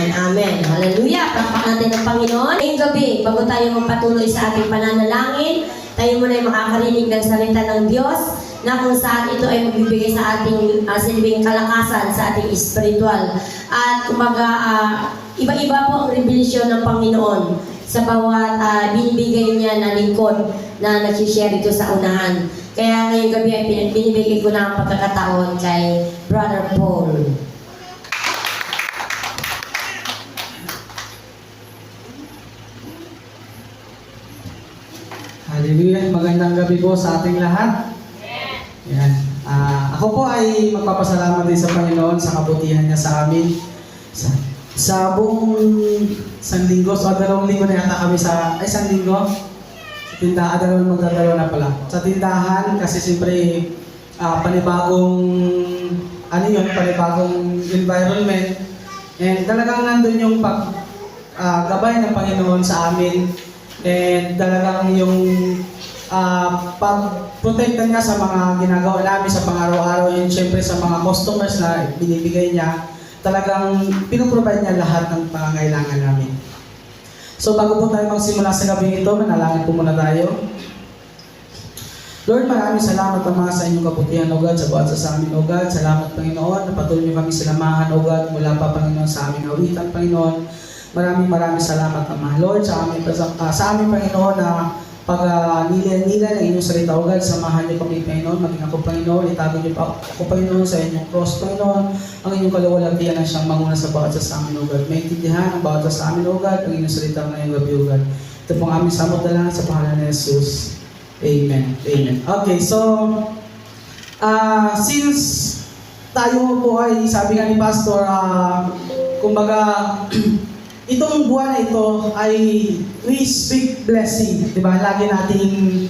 Amen, amen. Hallelujah. Palakpakan natin ang Panginoon. Ngayong gabi, bago tayo magpatuloy sa ating pananalangin, tayo muna ay makakarinig ng salita ng Diyos na kung saan ito ay magbibigay sa ating silbing kalakasan sa ating espiritual. At kumbaga, iba-iba po ang revelasyon ng Panginoon sa bawat binibigay niya na lingkod na nag-share ito sa unahan. Kaya ngayong gabi ay binibigay ko na ang pagkakataon kay Brother Paul. Hallelujah! Magandang gabi po sa ating lahat. Yan. Ako po ay magpapasalamat din sa Panginoon sa kabutihan niya sa amin. Sa buong isang linggo, so 2 linggo na yata kami isang linggo. Sa tindahan, magdadalawa na pala. Sa tindahan, kasi siyempre panibagong panibagong environment. And talagang nandun yung gabay ng Panginoon sa amin. And talagang yung pag-protektan niya sa mga ginagawa namin sa pang-araw-araw and syempre sa mga customers na binibigay niya, talagang pinuprovide niya lahat ng pangangailangan namin. So bago po tayo magsimula sa gabi ito, manalangin po muna tayo. Lord, maraming salamat Ama sa inyong kabutihan, O God, sa bawat sa amin, O God. Salamat Panginoon, na patuloy niyo kami sinamahan, O God, mula pa Panginoon sa aming awitan, Panginoon. Maraming salamat Ama. Lord, sa amin Panginoon na pag-nila ng inyong salita, O God, samahan niyo kami, Panginoon, maging ako, Panginoon, itago niyo pa ako, Panginoon, sa inyong cross, Panginoon, ang inyong kaluwalhatian na siyang manguna sa bawat sa amin, O God. Maintindihan ang bawat sa amin, O God, ang inyong salita ngayong gabi, O God. Ito pong aming samot na lang sa pangalan ni Jesus. Amen. Amen. Okay, so, since tayo po ay, sabi nga ni Pastor, kumbaga, itong buwan na ito ay we speak blessing, di ba? Lagi nating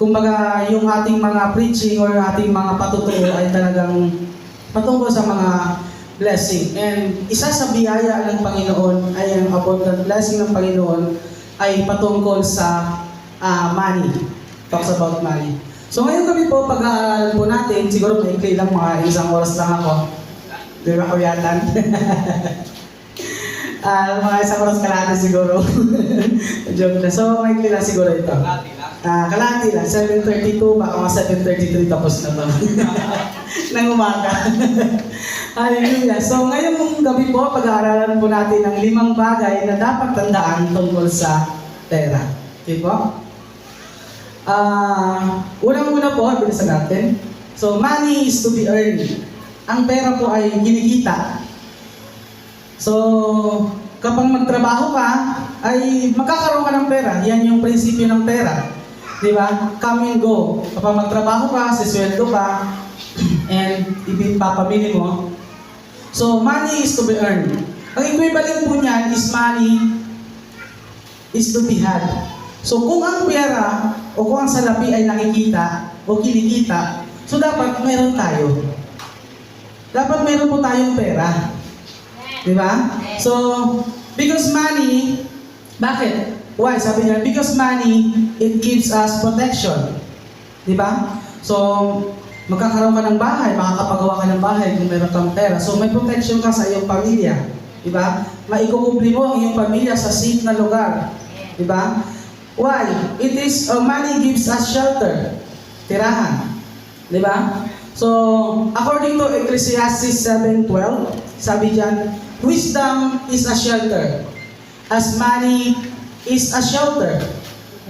kumbaga yung ating mga preaching or ating mga patuturo ay talagang patungkol sa mga blessing. And isa sa biyaya ng Panginoon ay ang abundant blessing ng Panginoon ay patungkol sa money. Talks about money. So ngayon gabi po, pag-aaralan po natin, siguro maikli lang, mga 1 oras lang ako. Di ba kawiyatan? Mga 1 oras kalahati siguro. Joke na. So, maikli lang siguro ito. Kalahati lang. 7:32, baka mga 7:33 tapos na to. Nang umaga. Hallelujah. So, ngayong gabi po, pag-aaralan po natin ang 5 bagay na dapat tandaan tungkol sa pera. Okay po? Unang-una po, bilisan natin. So, money is to be earned. Ang pera po ay kinikita. So, kapag magtrabaho ka, ay magkakaroon ka ng pera. Yan yung prinsipyo ng pera. Di ba? Come and go. Kapag magtrabaho ka, sisweldo ka, and ipapabili mo. So, money is to be earned. Ang equivalent po niyan is money is to be had. So, kung ang pera o kung ang salapi ay nakikita o kinikita, so dapat meron tayo. Dapat meron po tayong pera. Di ba? So, because money, bakit? Why? Sabi niya, because money, it gives us protection. Di ba? So, magkakaroon ka ng bahay, makakapagawa ka ng bahay kung meron kang pera. So, may protection ka sa iyong pamilya. Di ba? Maikukubli mo ang iyong pamilya sa safe na lugar. Di ba? Why? It is, money gives us shelter. Tirahan. Di ba? So, according to Ecclesiastes 7:12, sabi diyan, wisdom is a shelter, as money is a shelter.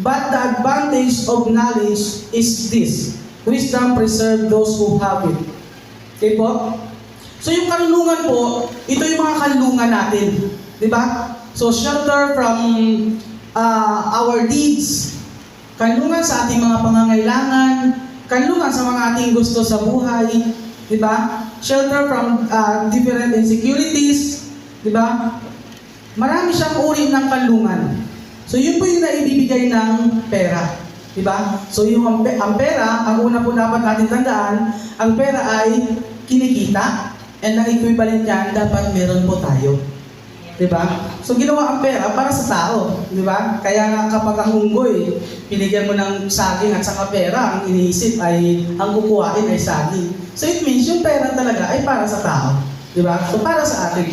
But the advantage of knowledge is this: wisdom preserves those who have it. Okay po? So, yung karunungan po, ito yung mga karunungan natin. Di ba? So, shelter from our needs, kanlungan sa ating mga pangangailangan, kanlungan sa mga ating gusto sa buhay, di ba? Shelter from different insecurities, di ba? Marami siyang uri ng kanlungan. So yun po yung naibibigay ng pera, di ba? So yung ang pera, ang una po dapat natin tandaan, ang pera ay kinikita, and ang equivalent niyan, dapat meron po tayo. Diba? So ginawa ang pera para sa tao, di ba? Kaya nga kapag ang unggoy, pinigyan mo ng saging at saka pera, ang iniisip ay, ang kukuhain ay saging. So it means yung pera talaga ay para sa tao. Di ba? So, para sa atin.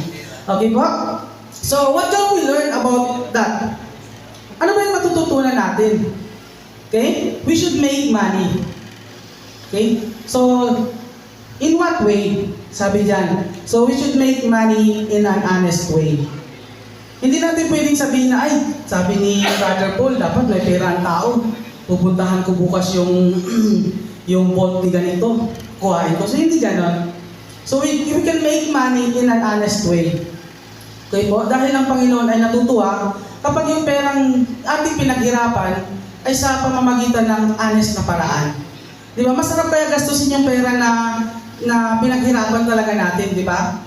Okay po? So, what can we learn about that? Ano ba yung matututunan natin? Okay? We should make money. Okay? So, in what way? Sabi dyan. So, we should make money in an honest way. Hindi natin pwedeng sabihin na, ay, sabi ni Brother Paul, dapat may pera ang tao. Pupuntahan ko bukas yung yung vault ni ganito. Kuhain ko. So, hindi ganon. So, we can make money in an honest way. Okay po? Dahil ang Panginoon ay natutuwa kapag yung perang ating pinaghirapan ay sa pamamagitan ng honest na paraan. Di ba? Masarap kaya gastusin yung pera na pinaghirapan talaga natin, di ba?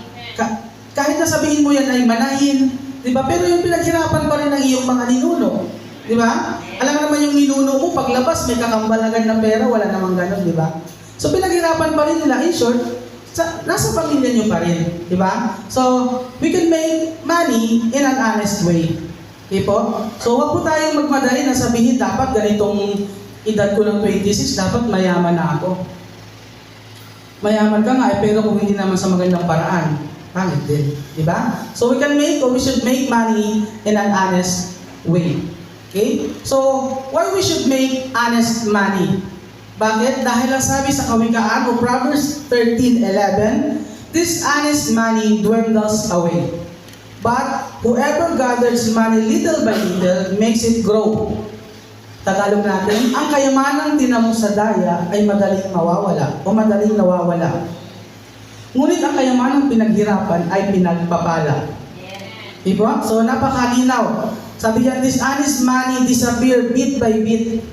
Kahit na sabihin mo yan ay manahin, di ba? Pero yung pinaghirapan pa rin ng iyong mga ninuno, di ba? Alam mo naman yung ninuno mo, paglabas may kakambalagan ng pera, wala namang ganun, di ba? So pinaghirapan pa rin nila, in short, nasa pamilya nyo pa rin, di ba? So, we can make money in an honest way. Okay po? So, wag po tayong magmadali na sabihin, dapat ganitong edad ko ng 26, dapat mayaman na ako. Mayaman ka nga, pero kung hindi naman sa magandang paraan, pangit din. Di ba? So, we should make money in an honest way. Okay? So, why we should make honest money? Bakit? Dahil ang sabi sa Kawikaan o Proverbs 13:11, this honest money dwindles away. But whoever gathers money little by little makes it grow. Tagalog natin, ang kayamanang tinamo sa daya ay madaling mawawala o madaling nawawala. Ngunit ang kayamanang pinaghirapan ay pinagpapala. Diba? So napakalinaw. Sabi niya, this honest money disappear bit by bit.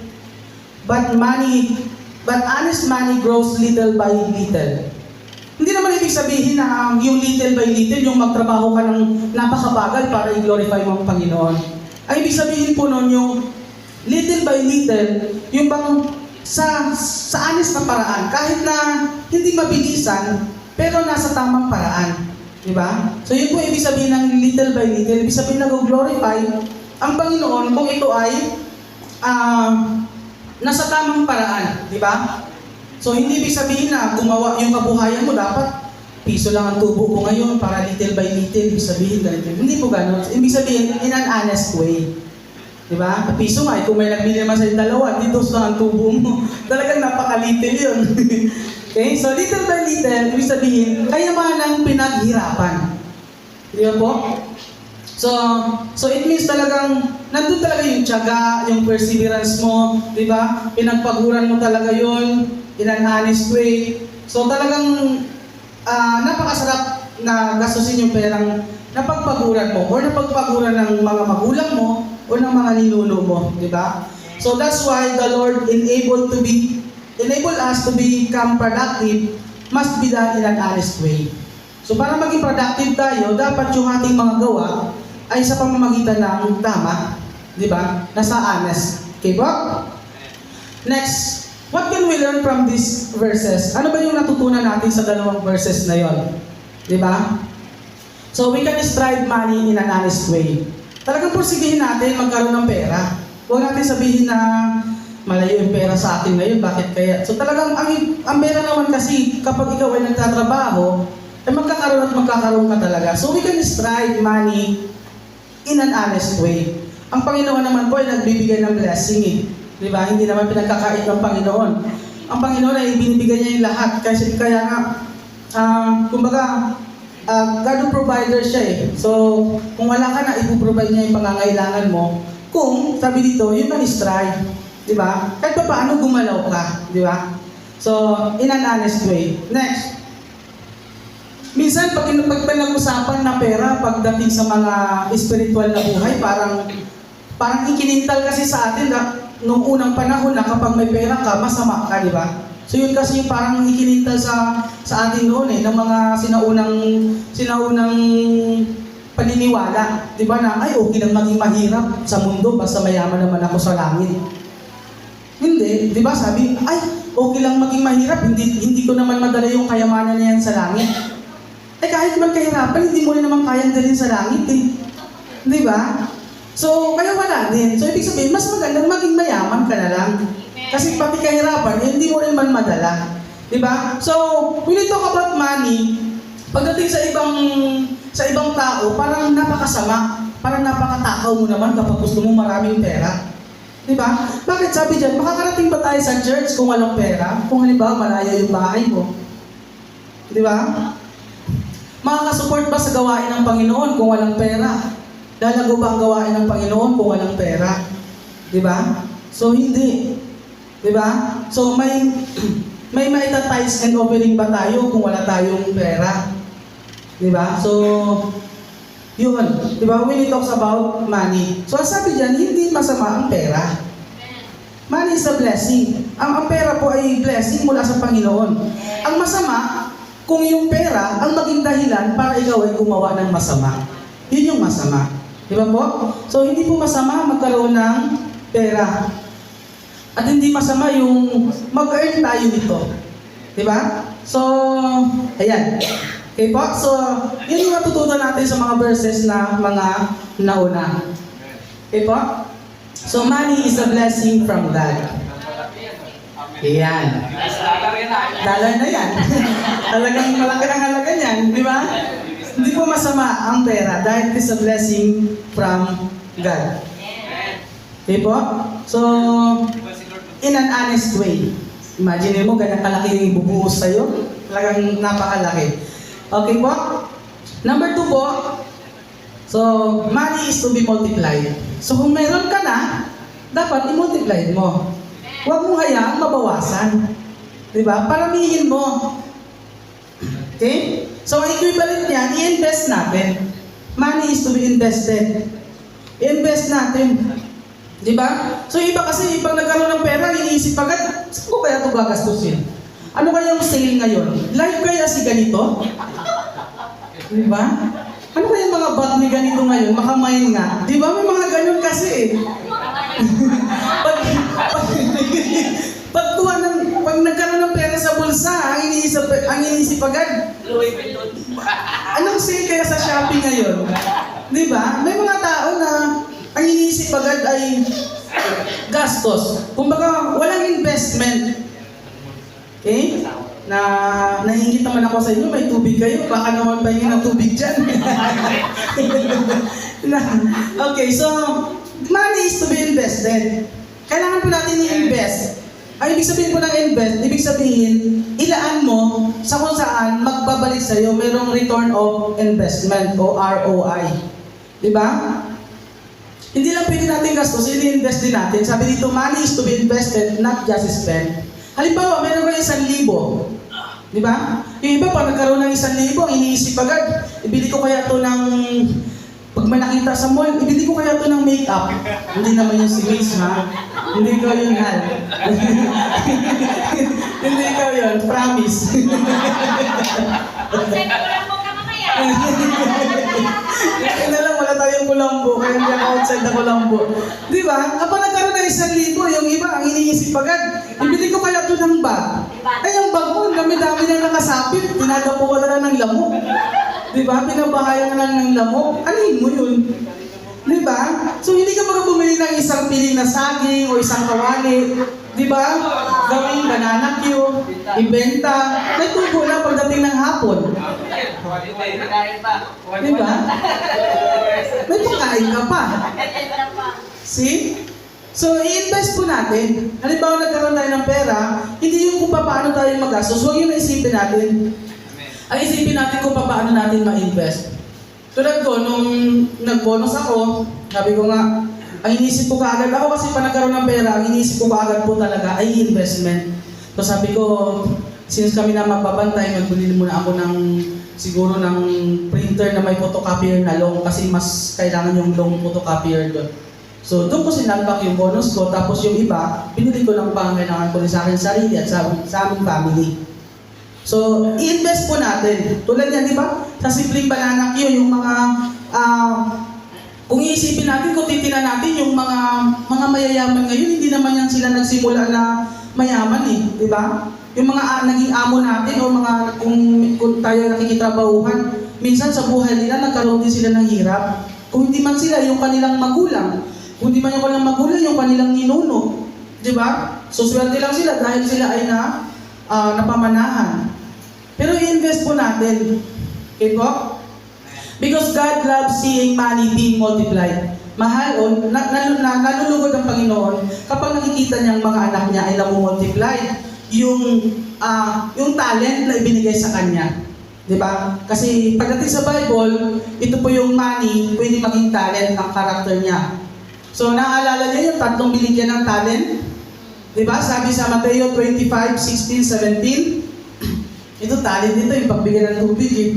But honest money grows little by little. Hindi naman ibig sabihin na yung little by little, yung magtrabaho ka ng napakabagal para i-glorify mo ang Panginoon. Ay ibig sabihin po nun yung little by little, yung bang sa honest na paraan, kahit na hindi mabilisan, pero nasa tamang paraan. Diba? So yun po ibig sabihin ng little by little, ibig sabihin na glorify ang Panginoon kung ito ay nasa tamang paraan. Diba? So hindi ibig sabihin na gumawa yung kabuhayan mo, dapat piso lang ang tubo ko ngayon para little by little, ibig sabihin ganito. Hindi po gano'n. Ibig sabihin, in an honest way. Diba? Piso nga, kung may nagbili naman sa'yo dalawa, dito lang ang tubo mo. Talagang napakalitil yun. Okay? So little by little, ibig sabihin, kayamanang pinaghirapan. Diba po? So it means talagang, nandun talaga yung tiyaga, yung perseverance mo, diba? Pinagpaguran mo talaga yun, in an honest way. So talagang, napakasarap na gastusin yung perang napagpaguran mo or napagpaguran ng mga magulang mo o ng mga ninuno mo, di ba? So that's why the Lord enable us to become productive must be done in an honest way. So para maging productive tayo, dapat yung ating mga gawa ay sa pamamagitan ng tama, di ba? Nasa honest. Okay po? Next, what can we learn from these verses? Ano ba yung natutunan natin sa dalawang verses na yon? Di ba? So we can strive money in an honest way. Talagang pursigihin natin magkaroon ng pera. Huwag natin sabihin na malayo yung pera sa atin ngayon, bakit kaya? So talagang ang pera naman kasi kapag ikaw ay nagtatrabaho, ay magkakaroon ka talaga. So we can strive money in an honest way. Ang Panginoon naman po ay nagbibigay ng blessing eh. Di ba? Hindi naman pinagkakait ng Panginoon. Ang Panginoon ay binibigay niya yung lahat. Kaya nga, kumbaga, God will provider siya eh. So, kung wala ka na, ipoprovide niya yung pangangailangan mo. Kung, sabi dito, you can strive. Di ba? Kahit pa paano gumalaw ka. Di ba? So, in an honest way. Next. Minsan, pag pinag-usapan na pera, pagdating sa mga spiritual na buhay, parang ikinintal kasi sa atin na noong unang panahon na kapag may pera ka, masama ka, di ba? So yun kasi yung parang ikinintal sa atin noon eh, ng mga sinaunang paniniwala. Di ba na, ay okay lang maging mahirap sa mundo, basta mayaman naman ako sa langit. Hindi, di ba sabi, ay okay lang maging mahirap, hindi ko naman madala yung kayamanan niyan sa langit. Eh kahit man kahirapan, hindi mo rin naman kayang dalhin sa langit eh. Di ba? So, kaya wala din. So, ibig sabihin, mas magandang maging mayaman ka na lang. Kasi pati kahirapan, hindi mo rin man madala. Diba? So, when we talk about money, Pagdating sa ibang tao, parang napakasama, parang napakatakaw mo naman kapag gusto mo maraming pera. Di ba? Bakit sabi dyan, makakarating ba tayo sa church kung walang pera? Kung halimbawa malaya yung bahay mo. Di ba? Makakasupport ba sa gawain ng Panginoon kung walang pera? Lalago ba ang gawain ng Panginoon kung walang pera? Di ba? So hindi. Di ba? So may maita-tithes and offering ba tayo kung wala tayong pera? Di ba? So yun. Di ba? When it talks about money. So sabi dyan, hindi masama ang pera. Money is a blessing. Ang pera po ay blessing mula sa Panginoon. Ang masama, kung yung pera ang maging dahilan para ikaw ay gumawa ng masama. Yun yung masama. Di ba po? So hindi po masama magkaroon ng pera. At hindi masama yung mag-earn tayo nito. Di ba? So, ayan. Okay po? So, yun yung matutunan natin sa mga verses na mga nauna. Okay po? So, money is a blessing from God. Ayan. Dollar na yan. Talagang malaki ang halaga niyan. Di ba? Hindi po masama ang pera dahil it is a blessing from God. Okay po? So, in an honest way. Imagine mo, ganyan kalaki yung ibubuhos sa'yo. Talagang napakalaki. Okay po? Number 2 po. So, money is to be multiplied. So, kung meron ka na, dapat i-multiply mo. Huwag mo hayaang mabawasan. Diba? Paramihin mo. Okay? So, ang equivalent niyan, i-invest natin. Money is to be invested. I-invest natin. Diba? So, iba kasi, pag nagkaroon ng pera, iniisip agad, saan ko kaya ito gagastusin? Ano kaya yung sale ngayon? Live kaya si ganito? Diba? Ano kaya yung mga bag ni ganito ngayon? Makamain nga. Diba? May mga ganun kasi eh. Pag nagkaroon ng pera sa bulsa, ang iniisip agad. Anong sale kaya sa Shopee ngayon? Diba? May mga tao na ang iniisip agad ay gastos. Kumbaga, walang investment. Okay? Nahingit naman ako sa inyo, may tubig kayo. Baka naman pahingin ng tubig dyan. Okay, so, money is to be invested. Kailangan po natin i-invest. Ang ibig sabihin po ng invest, ibig sabihin, ilaan mo sa kung saan magbabalik sa'yo, mayroong return of investment o ROI. Diba? Hindi lang pwede natin gastos, i-invest din natin. Sabi dito, money is to be invested, not just spent. Halimbawa, meron kayo 1,000. Di ba? Yung iba, pag nagkaroon ng 1,000, iniisip agad, ibili ko kaya ito ng, pag may nakita sa mall, ibili ko kaya ito ng makeup. Hindi naman yung si Miss, ha? Hindi ikaw yun, Hal. Hindi ikaw yun, promise. Kaya na lang, wala tayong kulambo, kaya hindi ako outside na kulambo. Di ba? Kapag nagkaroon ng 1,000, yung iba, ang iniisip agad, ibili ko kaya ito ng bag. Ay, ang bag mo, dami-dami na nakasapit, pinagapo ka na lang ng lamok. Di ba? Pinabahayan na lang ng lamok. Anin mo yun? Di ba? So, hindi ka mga bumili ng isang piling na saging o isang kawali. Di ba? Gawing banana cue, ibenta. May tubo na pagdating ng hapon. Di ba? May pagkain ka pa. See? So, i-invest po natin. Halimbawa, nagkaroon tayo ng pera, hindi yung kung paano tayo magastos, huwag yung naisipin natin. Ang isipin natin kung paano natin ma-invest. Tulad ko, nung nag-bonus ako, sabi ko nga, ang inisip ko kaagad, ako kasi pa nagkaroon ng pera, ang inisip ko kaagad po talaga ay investment. So sabi ko, since kami na magbabantay, magbili muna ako ng siguro ng printer na may photocopier na long kasi mas kailangan yung long photocopier doon. So doon ko sinalpak yung bonus ko, tapos yung iba, pinili ko ng pangangailangan ko rin sa akin sarili at sa aming family. So, i-invest po natin. Tulad yan, di ba? Sa simpleng banana cue, yung mga, kung iisipin natin, kung titinan natin, yung mga mayayaman ngayon, hindi naman yan sila nagsimula na mayaman eh, di ba? Yung mga naging amo natin, o mga, kung tayo nakikitrabahuhan, minsan sa buhay nila, nagkaroon din sila ng hirap. Kung hindi man sila, yung kanilang magulang. Kung hindi man yung kanilang magulang, yung kanilang ninuno. Di ba? So, swerte lang sila dahil sila ay napamanahan. Pero i-invest po natin. Okay po? Because God loves seeing money being multiplied. Mahal o, nalulugod ang Panginoon kapag nakikita niyang mga anak niya ay namumultiply yung talent na ibinigay sa kanya. Diba? Kasi pagdating sa Bible, ito po yung money, pwede maging talent ang karakter niya. So, naaalala niyo yung tatlong binigyan ng talent? Diba? Sabi sa Mateo 25, 16, 17, ito talent nito, yung pagbigyan ng tubig eh.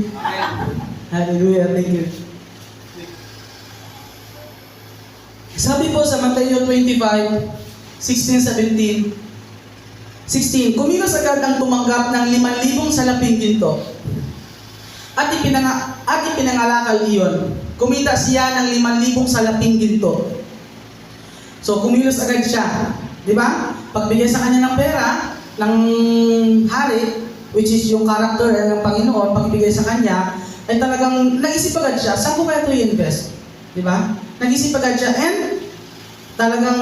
Hallelujah, thank you. Sabi po sa Mateo 25, 16, 17, 16, kumilos agad ang tumanggap ng 5,000 salaping ginto. At ipinangalakal iyon. Kumita siya ng 5,000 salaping ginto. So, kumilos agad siya. Di ba? Pagbigay sa kanya ng pera, ng hari, which is yung character ng Panginoon, pagbigay sa kanya, ay talagang nag-isip agad siya, saan ko kaya ito i-invest? Di ba? Nag-isip agad siya, and talagang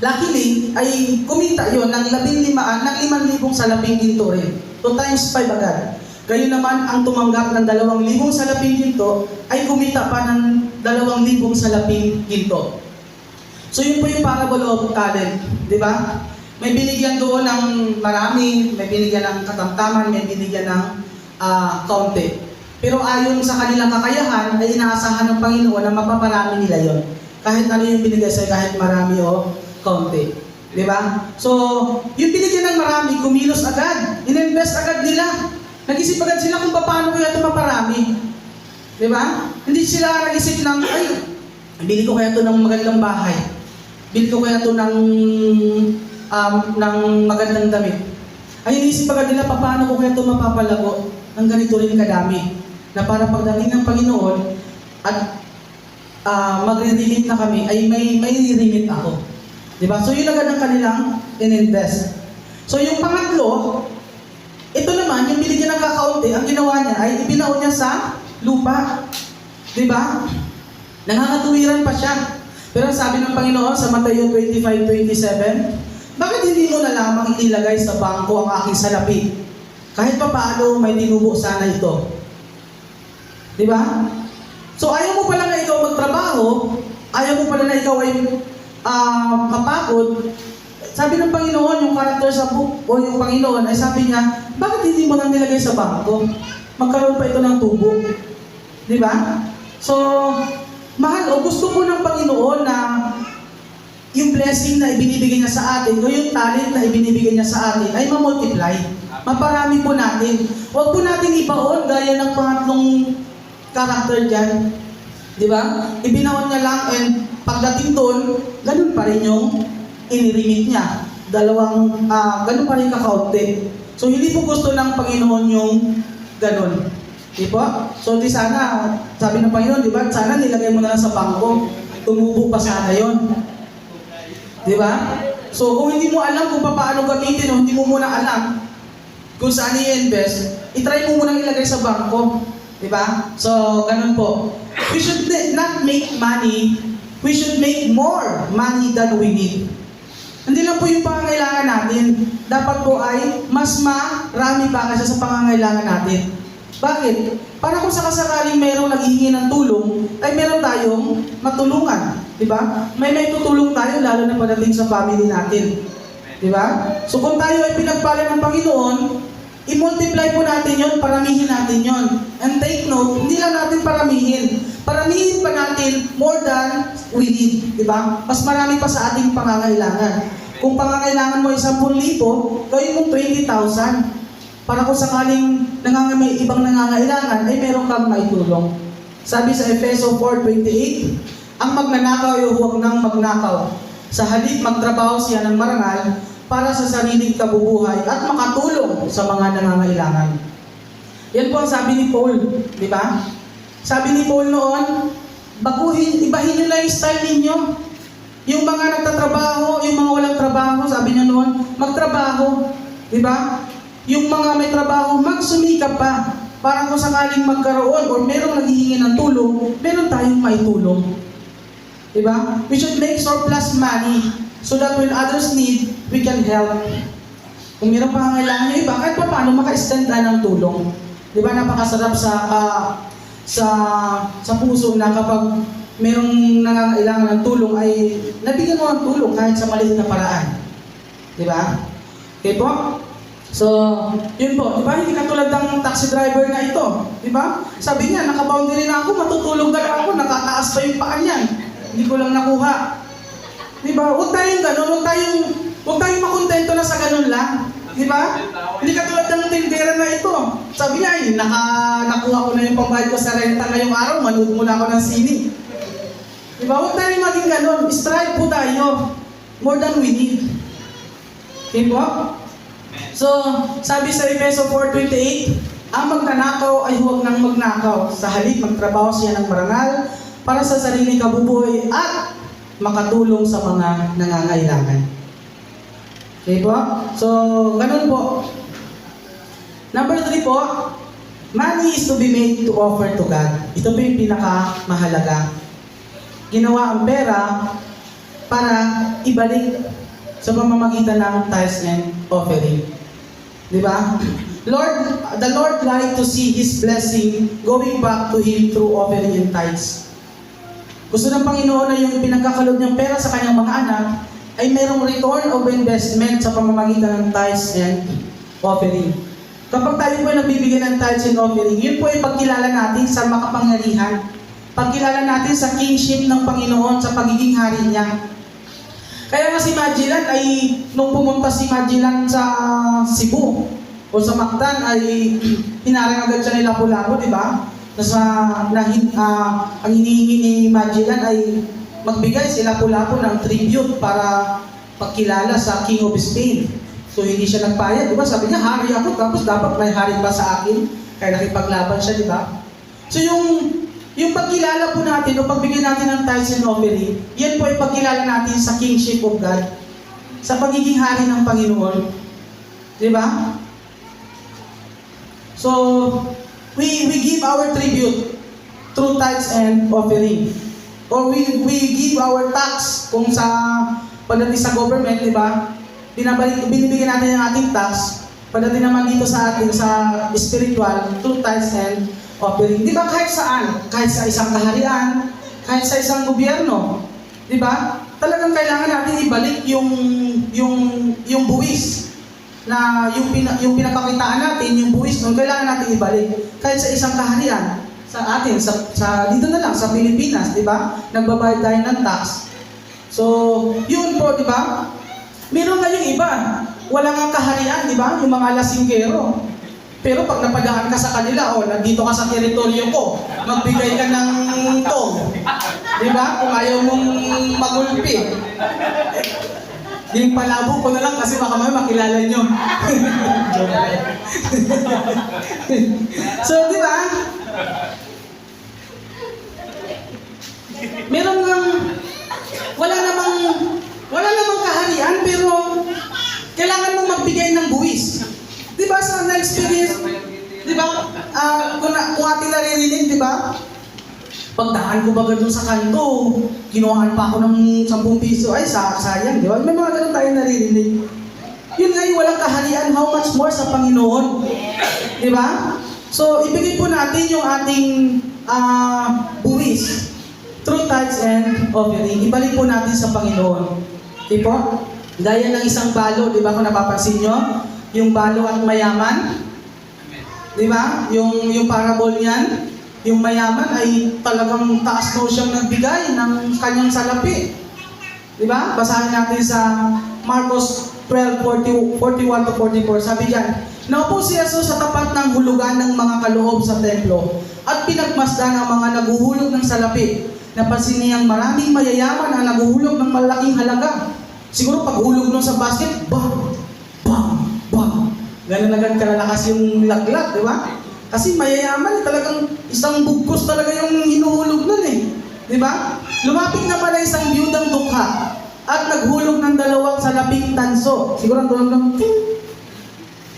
luckily, ay kumita yon ng 5,000 salaping ginto rin. 2 times 5 agad. Gayon naman, ang tumanggap ng 2,000 salaping ginto, ay kumita pa ng 2,000 salaping ginto. So yun po yung parable of talent, di ba? May binigyan doon ng marami, may binigyan ng katamtaman, may binigyan ng kaunti. Pero ayon sa kanilang kakayahan, ay inaasahan ng Panginoon na mapaparami nila yon. Kahit ano yung binigay sa'yo, kahit marami o kaunti. Di ba? So, yung binigyan ng marami, kumilos agad. Ininvest agad nila. Nag-isip agad sila kung paano kaya ito maparami. Di ba? Hindi sila nag-isip ng, ay, bili ko kaya ito ng magandang bahay. Bili ko kaya ito ng magandang damit. Ay, inisip agad nila, paano ko kaya ito mapapalago ng ganito rin kadami. Na para pagdating ng Panginoon at magre-remit na kami, ay may remit ako. Diba? So yun agad ang kanilang in-invest. So yung pangatlo, ito naman, yung binigyan ng kakaunti, ang ginawa niya ay ibinaon niya sa lupa. Diba? Nangangatuwiran pa siya. Pero sabi ng Panginoon sa Mateo 25:27, bakit hindi mo na lamang inilagay sa bangko ang aking salapi? Kahit pa paano may tinubo sana ito. Diba? So ayaw mo pala na ikaw magtrabaho, ayaw mo pala na ikaw ay mapagod. Sabi ng Panginoon, yung karakter sa book, o yung Panginoon, ay sabi niya, bakit hindi mo nang nilagay sa bangko? Magkaroon pa ito ng tubo. Diba? So, mahal, o gusto po ng Panginoon na yung blessing na ibinibigay niya sa atin, o yung talent na ibinibigay niya sa atin, ay mamultiply. Maparami po natin. Huwag po natin ibaon gaya ng pangatlong karakter dyan. Di ba? Ibinaon niya lang, and pagdating doon, ganun pa rin yung inirimit niya. Ganun pa rin kakaunti. So, hindi po gusto ng Panginoon yung ganun. Di ba? So, di sana, sabi ng Panginoon, di ba? Sana nilagay mo na lang sa bangko. Tumubo pa sana yon. Di ba? So, kung hindi mo alam kung paano gamitin o hindi mo muna alam kung saan i-invest, itry mo muna ilagay sa bangko. Diba? So, ganun po. We should not make money, we should make more money than we need. Hindi lang po yung pangangailangan natin. Dapat po ay mas marami pa kasi sa pangangailangan natin. Bakit? Para kung sakasakaling mayroong naghihingi ng tulong, ay meron tayong matulungan. Diba? May tutulong tayo lalo na pagdating sa family natin. Diba? So kung tayo ay pinagpala ng Panginoon, i-multiply po natin yon, paramihin natin yon. And take note, hindi lang natin paramihin. Paramihin pa natin more than we need. Diba? Mas marami pa sa ating pangangailangan. Kung pangangailangan mo 10,000, gawin mong 20,000. Para kung sakaling may ibang nangangailangan, ay meron kang maitulong. Sabi sa Efeso 4:28, ang magnanakaw ay huwag nang magnakaw. Sa halip magtrabaho siya ng marangal, para sa sariling kabubuhay at makatulong sa mga nangangailangan. Yan po ang sabi ni Paul, di ba? Sabi ni Paul noon, ibahin nyo na yung style ninyo. Yung mga nagtatrabaho, yung mga walang trabaho, sabi niya noon, magtrabaho, di ba? Yung mga may trabaho, magsumikap pa. Para kung sakaling magkaroon o merong naghihingi ng tulong, meron tayong maitulong. Di ba? We should make surplus money so that when others need, we can help. Kung mayroon pangangailangan nyo iba, kahit pa paano maka-extend tayo ng tulong. Di ba napakasarap sa puso na kapag merong nangangailangan ng tulong ay nabigyan mo ng tulong kahit sa maliit na paraan. Di ba? Okay po? So, yun po. Di ba? Hindi katulad ng taxi driver na ito. Di ba? Sabi niya, naka-boundary na ako, matutulog na lang ako, nakataas pa yung paa niyan. Hindi ko lang nakuha. Di ba? Huwag tayong ganun, huwag tayong makontento na sa ganun lang. Di ba? Hindi katulad ng tindera na ito. Sabi niya, nakuha ko na yung pambayad ko sa renta ngayong araw, manood muna ako ng sini. Di ba? Huwag tayong maging ganun. Strive po tayo. More than we need. Okay po? So, sabi sa Efeso 4:28, ang magnanakaw ay huwag nang magnakaw. Sa halip, magtrabaho siya ng marangal para sa sariling kabubuhay at makatulong sa mga nangangailangan. Okay po? So, ganun po. Number 3 po, money is to be made to offer to God. Ito po yung pinakamahalaga. Ginawa ang pera para ibalik sa pamamagitan ng tithes and offering. Di ba? The Lord like to see His blessing going back to Him through offering and tithes. Gusto ng Panginoon na yung pinagkakaloob niyang pera sa kanyang mga anak ay mayroong return of investment sa pamamagitan ng tithes and offering. Kapag tayo po ay nagbibigay ng tithes and offering, yun po ay pagkilala natin sa makapangyarihan. Pagkilala natin sa kingship ng Panginoon, sa pagiging hari niya. Kaya nga si Magellan ay, nung pumunta si Magellan sa Cebu o sa Mactan ay hinarang agad siya ni Lapu-Lapu, di ba? Ang hinihingi ni Magellan ay magbigay si Lapu-Lapu ng tribute para pagkilala sa King of Spain. So hindi siya nagpayag, di ba? Sabi niya, hari ako, tapos dapat may hari ba sa akin? Kaya nakipaglaban siya, di ba? So yung pagkilala po natin o pagbigay natin ng tithes and offering, yan po ay pagkilala natin sa kingship of God, sa pagiging hari ng Panginoon. Di ba? So, we give our tribute through tithes and offering. Or we give our tax kung sa pagdating sa government, di ba? Binibigyan natin ang ating tax, pagdating naman dito sa ating sa spiritual, through tithes and offering. Di ba kahit saan? Kahit sa isang kaharian, kahit sa isang gobyerno. Di ba? Talagang kailangan natin ibalik yung buwis na yung pinakakitaan natin, yung buwis nun, kailangan natin ibalik. Kahit sa isang kaharian, sa atin, sa dito na lang, sa Pilipinas, di ba? Nagbabayad tayo ng tax. So, yun po, di ba? Meron na yung iba. Wala nga kaharian, di ba? Yung mga lasinggero. Pero pag napadaan ka sa kanila, nandito ka sa teritoryo ko, magbigay ka ng tong. Di ba? Kung ayaw mong magulpi. Yung palabo ko na lang kasi baka may makilala nyo. So, di ba? Meron ng wala namang kaharian, pero kailangan mong magbigay ng buwis. Di ba sa na-experience, di ba, kung ating naririnig, di ba, pagdaan ko ba doon sa kanto, kinuhaan pa ako ng 10 piso, ay sayang, di ba? May mga ganun tayo naririnig. Yun nga yung walang kaharian, how much more sa Panginoon. Di ba? So, ibigay po natin yung ating buwis through tithes and offering. Ibalik po natin sa Panginoon. Di po? Gaya ng isang balo, di ba kung napapansin nyo? Yung balo at mayaman. Di ba? Yung parable niyan, yung mayaman ay talagang taas daw siyang nagbigay ng kanyang salapi. Di ba? Basahin natin sa Marcos 12:41-44. Sabi diyan, naupo si Jesus sa tapat ng hulugan ng mga kaloob sa templo at pinagmasdan ang mga naguhulog ng salapi. Napansin niyang maraming mayayaman ang naguhulog ng malaking halaga. Siguro paghulog nun sa basket, bang! Ganun agad kalalakas yung laglag, di ba? Kasi mayayaman, talagang isang bugkos talaga yung hinuhulog nun eh. Di ba? Lumapit na pala isang biyudang dukha at naghulog ng 2 salaping tanso. Siguro ang tulog ng ting,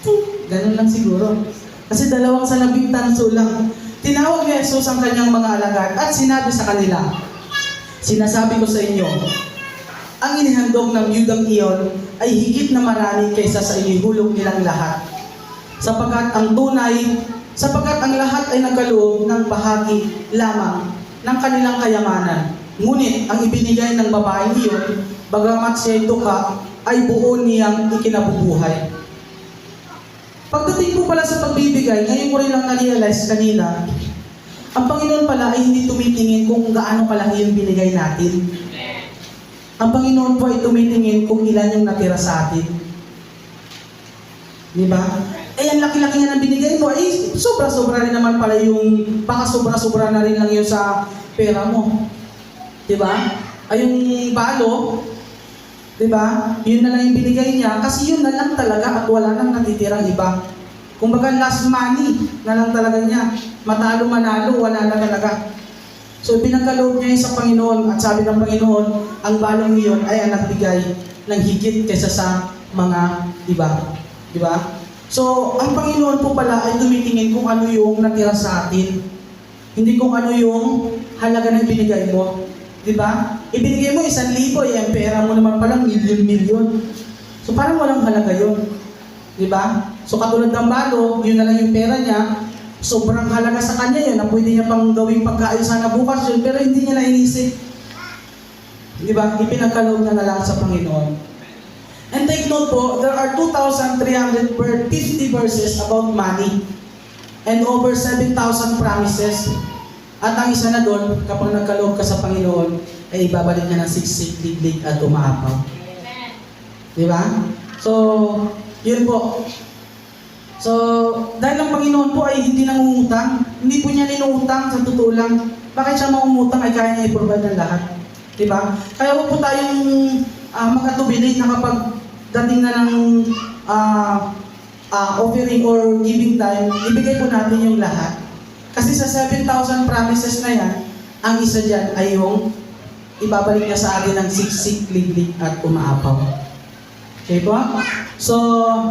ting. Ganun lang siguro. Kasi 2 salaping tanso lang. Tinawag ni Jesus ang kanyang mga alagad at sinabi sa kanila, sinasabi ko sa inyo, ang inihandog ng Yudang iyon ay higit na marami kaysa sa inihulog nilang lahat. Sapagkat ang tunay sapagkat ang lahat ay nagkaloob ng bahagi lamang ng kanilang kayamanan. Ngunit ang ibinigay ng babaeng iyon, bagamat siya'y tuka, ay buo niyang ikinabubuhay. Pagdating po pala sa pagbibigay, ngayon ko rin lang na-realize kanina, ang Panginoon pala ay hindi tumitingin kung gaano kalaki yung binigay natin. Ang Panginoon po ay tumitingin kung ilan yung natira sa atin. Di ba? Eh, ang laki-laki nga ng binigay mo, eh, sobra-sobra rin naman pala yung, baka sobra-sobra na rin lang yun sa pera mo. Di ba? Ay, yung balo, di ba? Yun na lang yung binigay niya, kasi yun na lang talaga at wala nang natitirang iba. Kumbaga, last money na lang talaga niya. Matalo, manalo, wala na talaga. So, pinagkaloob niya yun sa Panginoon, at sabi ng Panginoon, ang balong iyon ay ang nagbigay ng higit kaysa sa mga iba. Di ba? So, ang Panginoon po pala ay tumitingin kung ano yung natira sa atin. Hindi kung ano yung halaga ng binigay mo. Di ba? Ibinigay mo 1,000, eh, ang pera mo naman palang milyon-milyon. So, parang walang halaga yun. Di ba? So, katulad ng balo, yun na lang yung pera niya, sobrang halaga sa kanya yun, na pwede niya pang gawing pagkain sana bukas yun, pero hindi niya nainisip. Di ba? Ipinagkaloob na lang sa Panginoon. And take note po, there are 2,350 verses about money and over 7,000 promises. At ang isa na doon, kapag nagkaloob ka sa Panginoon, ay ibabalik ka ng siksik, liglig at umaapaw. Di ba? So, yun po. So, dahil ang Panginoon po ay hindi nangungutang, hindi po niya ninuutang sa totoo lang. Bakit siya mangungutang ay kaya niya i-provide ng lahat? Di ba? Kaya huwag po tayong mag-atubili na kapag dating na ng offering or giving time, ibigay po natin yung lahat. Kasi sa 7,000 promises na yan, ang isa dyan ay yung ibabalik niya sa atin ng siksik, liglig at umaapaw. Okay po? So,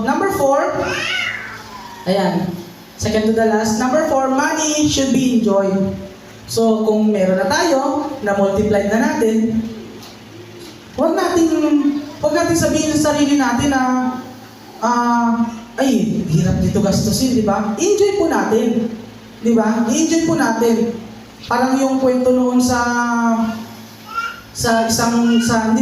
number 4, ayan, second to the last. Number 4, money should be enjoyed. So, kung meron na tayo, na-multiply na natin, huwag natin sabihin sa sarili natin na, ay, hirap dito gastusin, di ba? Enjoy po natin. Di ba? I-enjoy po natin. Parang yung kwento noon hindi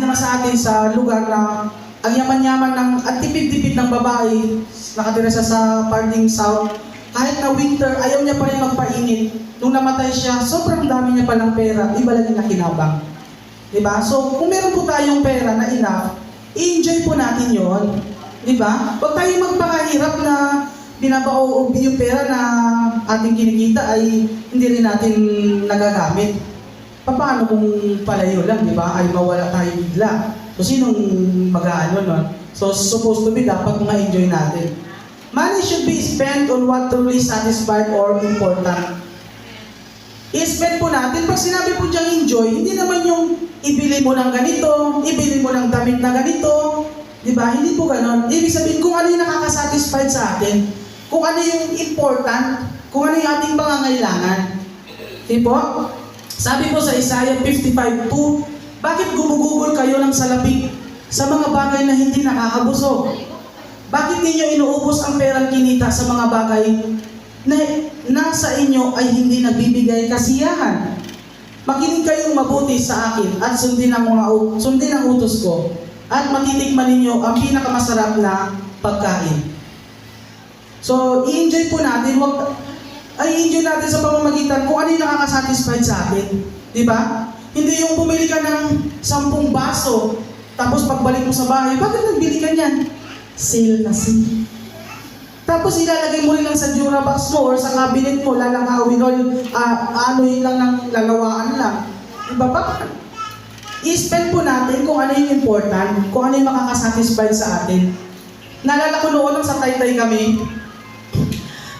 naman sa atin, sa lugar na ang yaman-yaman ng, at tipid-tipid ng babae, nakatira siya sa parting south, kahit na winter, ayaw niya pa rin magpainit. Nung namatay siya, sobrang dami niya palang pera, iba lang yung nakinabang. Diba? So, kung meron po tayong pera na enough, i-enjoy po natin yon. Diba? Huwag tayo magpakahirap na binabao yung pera na ating kinikita ay hindi rin natin nagagamit. Paano kung palayo lang, diba? Ay mawala tayo bigla. So, sinong mag-aano nun? So, supposed to be, dapat ma-enjoy natin. Money should be spent on what truly satisfied or important. I-spend po natin. Pag sinabi po diyang enjoy, hindi naman yung ibili mo ng ganito, ibili mo ng damit na ganito. Diba? Hindi po ganon. Ibig sabihin, kung ano yung nakakasatisfied sa atin, kung ano yung important, kung ano yung ating pangangailangan. Diba? Sabi po sa Isaiah 55:2, bakit gumugugol kayo ng salapik sa mga bagay na hindi nakakabusog? Bakit ninyo inuubos ang perang kinita sa mga bagay na nasa inyo ay hindi nagbibigay kasiyahan? Makinig kayong mabuti sa akin at sundin ang utos ko at matitikman ninyo ang pinakamasarap na pagkain. So, i-enjoy po natin, i-enjoy natin sa pamamagitan kung ano yung nakakasatisfied sa atin. Diba? Hindi yung bumili ka ng 10 baso, tapos pagbalik mo sa bahay, bakit nagbili ka niyan? Sale na sale. Tapos ilalagay mo rin lang sa Durabox mo or sa cabinet mo, lalangawin o yun lang ng lalawaan lang. Diba ba? I-spend po natin kung ano yung important, kung ano yung makakasatisfied sa atin. Naalala ko noon sa Taytay kami,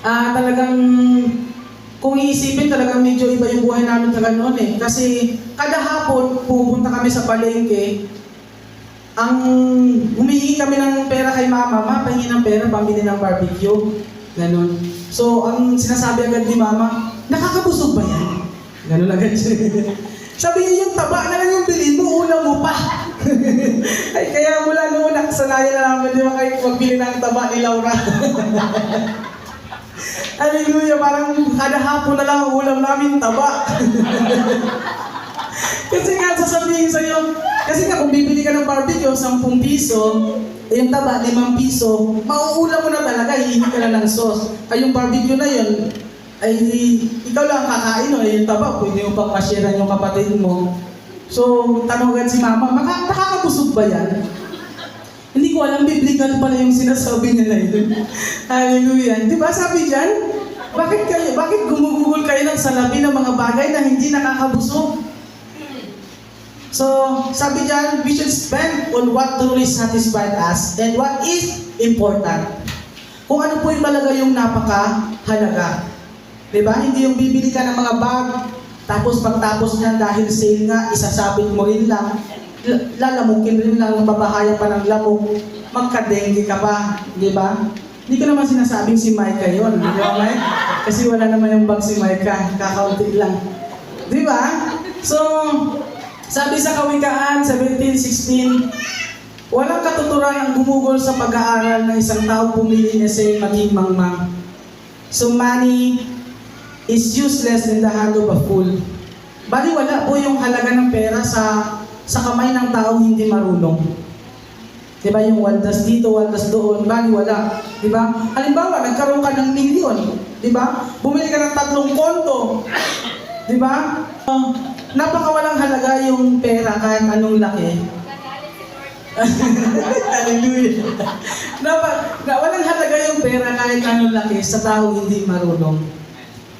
talagang kung iisipin talagang medyo iba yung buhay namin talaga noon eh. Kasi kada hapon pupunta kami sa palengke, humihingi kami ng pera kay mama, pahingi ng pera, pambili ng barbecue. Ganon. So, ang sinasabi agad ni mama, nakakabusog ba yan? Ganon agad siya. Sabi niya, yung taba na lang yung bilhin mo, ulam mo pa. Ay, kaya mula noon, nakasanayan na namin, di ba, kayo magbili ng taba ni Laura. Hallelujah, parang kada hapon na lang ang ulam namin taba. Kasi nga sasabihin sa'yo, kasi nga kung bibili ka ng barbecue, 10 piso, yung taba, 5 piso, mauulam mo na talaga, hihingi ka na ng sauce. Ay yung barbecue na yun, ay ikaw lang kakain, no? Yung taba, pwede mo pang masyaran yung kapatid mo. So, tanong agad si mama, nakakabusog ba yan? Hindi ko alam, biblical pala yung sinasabi niya na yun. Hallelujah. Di ba sabi dyan, bakit gumugugol kayo ng salapi ng mga bagay na hindi nakakabusog? So, sabi dyan, we should spend on what truly satisfies us and what is important. Kung ano po yung talaga yung napakahalaga. Diba? Hindi yung bibili ka ng mga bag, tapos pagtapos niyan dahil sale nga, isasabit mo rin lang, lalamukin rin lang, mababahaya pa ng lamok, magka-dengue ka pa. Diba? Hindi ko naman sinasabing si Micah yun. Di ba, Mike? Kasi wala naman yung bag si Micah. Kakaunti lang. Diba? So, sabi sa Kawikaan 17:16, walang katuturan ang gumugol sa pag-aaral ng isang tao pumili niya sa maging mangmang. So money is useless in the hand of a fool. Bali wala po yung halaga ng pera sa kamay ng tao hindi marunong. Diba yung waldas dito, waldas doon, bali wala. Diba? Halimbawa, nagkaroon ka ng milyon. Diba? Bumili ka ng 3 konto. Diba? Napakawalang halaga yung pera kahit anong laki. Hallelujah. Walang halaga yung pera kahit anong laki sa tao hindi marunong.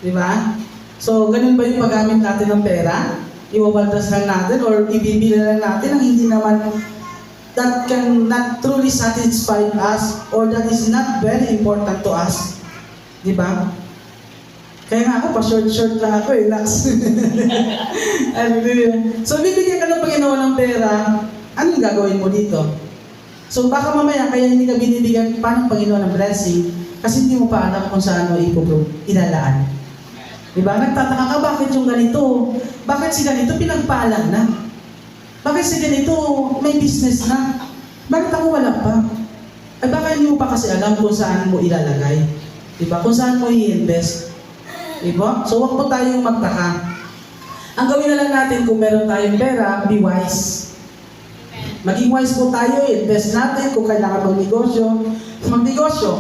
Diba? So, ganun ba yung paggamit natin ng pera? Iwawaldas lang natin or ibibili lang natin ang hindi naman that can not truly satisfy us or that is not very important to us. Diba? Kaya nga ako, pa-short lang ako eh, Nax. So, bibigyan ka ng Panginoon ng pera, anong gagawin mo dito? So, baka mamaya, kaya hindi ka binibigyan pa ng Panginoon ng blessing, kasi hindi mo pa alam kung saan mo ilalaan. Diba? Nagtataka ka, bakit yung ganito? Bakit si ganito pinagpaalam na? Bakit si ganito may business na? Bakit ako wala pa? Ay baka hindi mo pa kasi alam kung saan mo ilalagay. Diba? Kung saan mo i-invest. Diba? So huwag po tayong magtaka. Ang gawin na lang natin kung meron tayong pera, be wise. Maging wise po tayo, invest natin kung kailangan magnegosyo.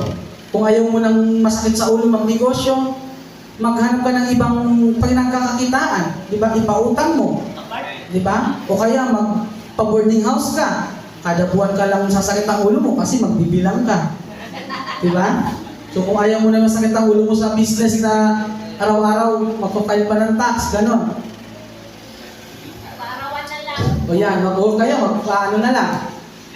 Kung ayaw mo nang masakit sa ulo magnegosyo, maghanap ka ng ibang pinagkakakitaan. Diba? Ipautang mo. Diba? O kaya magpa-boarding house ka. Kada buwan ka lang sasakit ang ulo mo kasi magbibilang ka. Diba? So kung ayaw mo na masakit ang ulo mo sa business na araw-araw magpa-file pa ng tax, gano'n. Parawan na lang. O yan, mag-o kayo, magpaano na lang.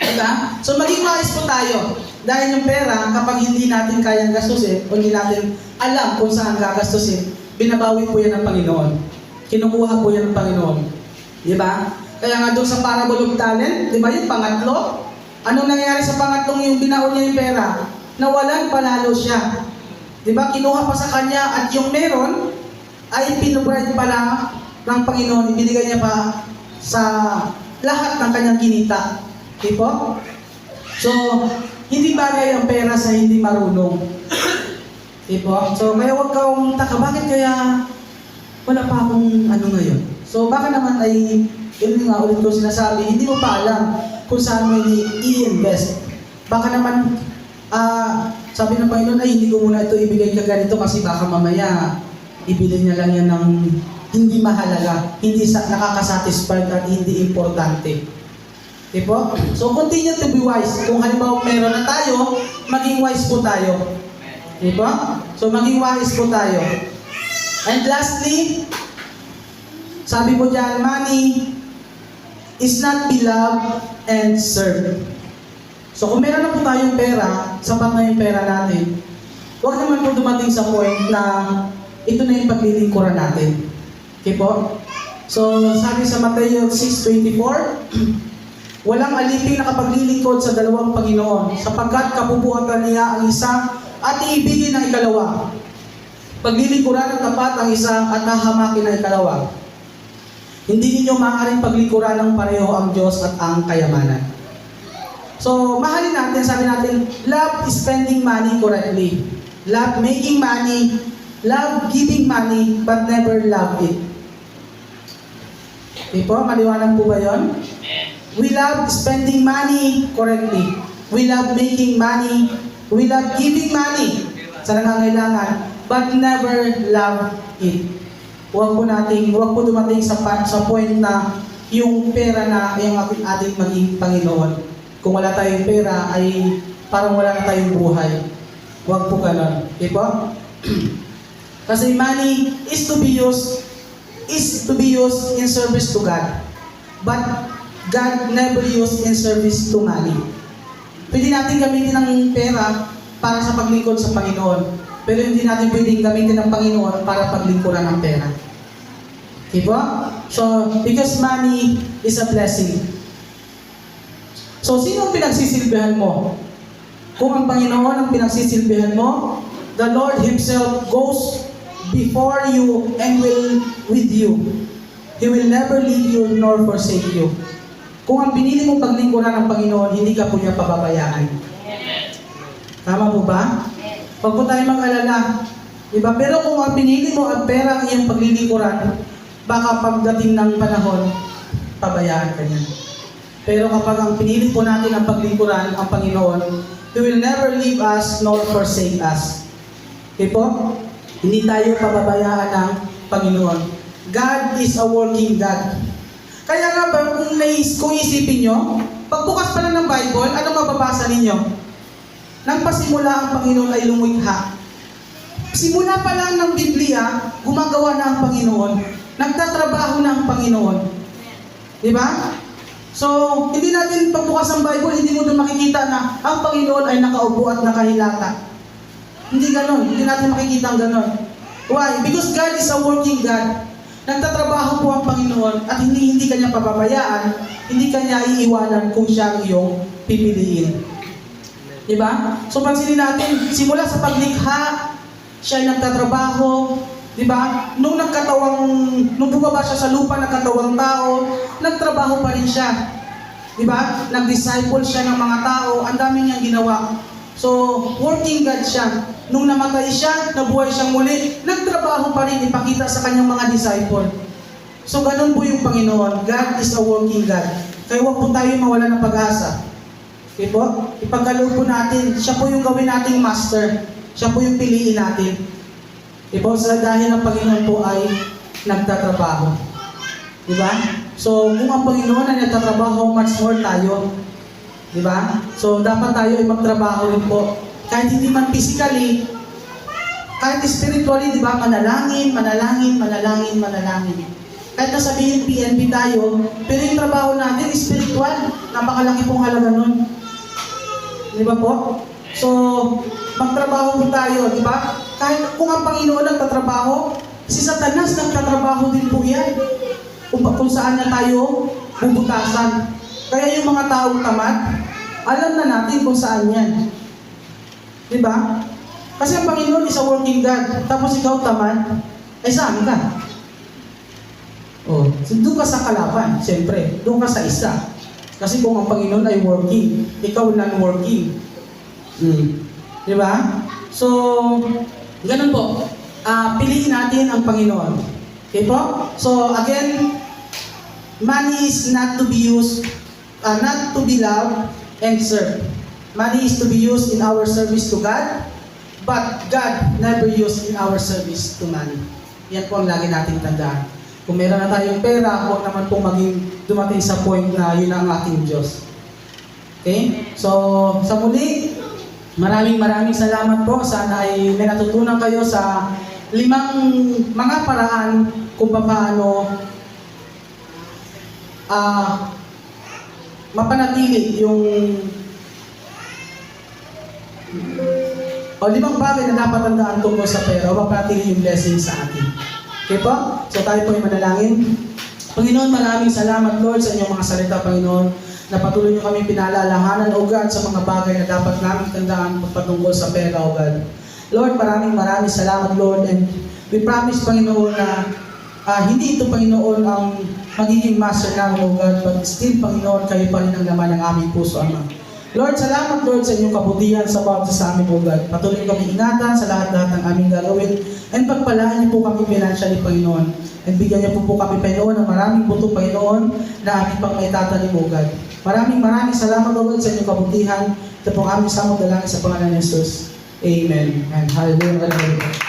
Diba? So maging wise po tayo. Dahil yung pera, kapag hindi natin kayang gastusin, o hindi natin alam kung saan gagastusin, binabawi po yan ng Panginoon. Kinukuha po yan ng Panginoon. Diba? Kaya nga doon sa parable of talent, diba yung pangatlo? Anong nangyari sa pangatlong yung binaon niya yung pera? Nawalan, panalo siya. Diba? Kinuha pa sa kanya at yung meron ay pinubride pala ng Panginoon. Ibinigay niya pa sa lahat ng kanyang kinita. Diba? So, hindi bagay ang pera sa hindi marunong. Diba? So, kaya huwag kang taka, bakit kaya wala pa akong ano ngayon? So, baka naman ay, yun nga ulit ko sinasabi, hindi mo pa alam kung saan mo i-invest. Baka naman, sabi ng Panginoon ay hindi ko muna ito ibigay ka ganito kasi baka mamaya ibili niya lang yan ng hindi mahalaga, hindi nakakasatisfied at hindi importante. Diba? So, continue to be wise. Kung halimbawa meron na tayo, maging wise po tayo. Diba? So, maging wise po tayo. And lastly, sabi po dyan, money is not beloved and served. So, kung meron na po tayong pera, sapat na yung pera natin, huwag naman po dumating sa point na ito na yung paglilingkuran natin. Okay po? So, sabi sa Mateo 6:24, walang aliping nakapaglilingkod sa dalawang Panginoon, sapagkat kabubuhatan niya ang isa at iibigin ang ikalawa. Paglilingkuran ng tapat ang isa at hahamakin ang ikalawa. Hindi ninyo maaaring paglingkuran ng pareho ang Diyos at ang kayamanan. So, mahalin natin, sabi natin, love is spending money correctly. love making money, love giving money, but never love it. Okay po, maliwanag po ba yun? We love spending money correctly. We love making money. We love giving money sa nangangailangan, but never love it. Huwag po dumating sa point na yung pera na yung ating maging Panginoon. Kung wala tayong pera ay parang wala na tayong buhay. Huwag po ganon. Okay po? Kasi money is to be used in service to God. But God never used in service to money. Pwede natin gamitin ang pera para sa paglingkod sa Panginoon. Pero hindi natin pwedeng gamitin ang Panginoon para paglingkuran ng pera. Okay po? So, because money is a blessing. So, sino ang pinagsisilbihan mo? Kung ang Panginoon ang pinagsisilbihan mo, the Lord Himself goes before you and will with you. He will never leave you nor forsake you. Kung ang pinili mong paglingkuran ng Panginoon, hindi ka po niya pababayaan. Tama po ba? Huwag po tayo mag-alala. Diba? Pero kung ang pinili mo ang pera ang iyong paglilingkuran, baka pagdating ng panahon, pabayaan ka niya. Pero kapag ang pinili po natin ang paglingkuran, ang Panginoon, He will never leave us nor forsake us. Okay po? Hindi tayo pababayaan ng Panginoon. God is a working God. Kaya nga ba, kung isipin nyo, pagbukas pa lang ng Bible, ano mababasa ninyo? Nang pasimula ang Panginoon ay lumikha. Simula pa lang ng Biblia, gumagawa na ang Panginoon. Nagtatrabaho na ang Panginoon. Diba? So, hindi natin pagbukas ng Bible, hindi mo doon makikita na ang Panginoon ay nakaupo at nakahilata. Hindi ganon. Hindi natin makikita ang ganon. Why? Because God is a working God. Nagtatrabaho po ang Panginoon at hindi kanya pababayaan, hindi kanya iiwanan kung siya ang iyong pipiliin. Diba? So, pansinin natin, simula sa paglikha, siya ay nagtatrabaho. Diba? Nung bumaba siya sa lupa, nagkatawang tao, nagtrabaho pa rin siya. Diba? Nag-disciple siya ng mga tao, ang dami niyang ginawa. So, working God siya. Nung namatay siya, nabuhay siyang muli, nagtrabaho pa rin, ipakita sa kanyang mga disciple. So, ganun po yung Panginoon. God is a working God. Kaya huwag po tayo mawala ng pag-asa. Okay po? Ipagkaloob po natin, siya po yung gawin nating master. Siya po yung piliin natin. Diba? Sa dahil ang Panginoon po ay nagtatrabaho. Diba? So, kung ang Panginoon ay nagtatrabaho, much more tayo. Diba? So, dapat tayo ay magtrabaho rin po. Kahit hindi man physically, kahit spiritually, diba? Manalangin. Kahit nasabihin PNP tayo, pero yung trabaho natin, spiritual. Napakalaki pong halaga nun. Diba po? So, magtrabaho po tayo, di ba? Kahit kung ang Panginoon nagtatrabaho, si Satanas nagtatrabaho din po yan. Kung saan na tayo bubutasan. Kaya yung mga taong tamad, alam na natin kung saan yan. Di ba? Kasi ang Panginoon is a working God. Tapos ikaw tamad, ay saan ka? Oh, so doon ka sa kalaban, siyempre. Doon ka sa isa. Kasi kung ang Panginoon ay working, ikaw non-working. Di ba? So, ganun po. Piliin natin ang Panginoon. Okay po? So, again, money is not to be used, not to be loved and served. Money is to be used in our service to God, but God never used in our service to money. Yan po ang lagi nating tandaan. Kung meron na tayong pera, huwag naman pong dumating sa point na yun ang ating Diyos. Okay? So, sa muli, maraming salamat po. Sana ay may natutunan kayo sa 5 mga paraan kung paano mapanatili yung 5 bagay na dapat tandaan tungkol sa pera o mapanatili yung blessing sa atin. Okay po? So tayo po ay manalangin. Panginoon, maraming salamat Lord sa inyong mga salita, Panginoon, na patuloy niyo kami pinaalalahanan, O God, sa mga bagay na dapat namin tandaan patungkol sa pera, O God. Lord, maraming salamat, Lord, and we promise, Panginoon, na hindi ito, Panginoon, ang magiging master namin, O God, but still, Panginoon, kayo pa rin ang laman ng aming puso, Ama. Lord, salamat Lord sa inyong kabutihan sa bawat isa sa amin, O God. Patuloy kami ingatan sa lahat-lahat ng aming gagawin and pagpalaan niyo po kami financially, Panginoon. And bigyan niyo po kami, Panginoon, ng maraming buto, Panginoon, na aming pang maitatanim, O God. Maraming salamat, O God, sa inyong kabutihan. Ito pong aming samong dalangin sa pangalan ni Jesus. Amen. And hallelujah.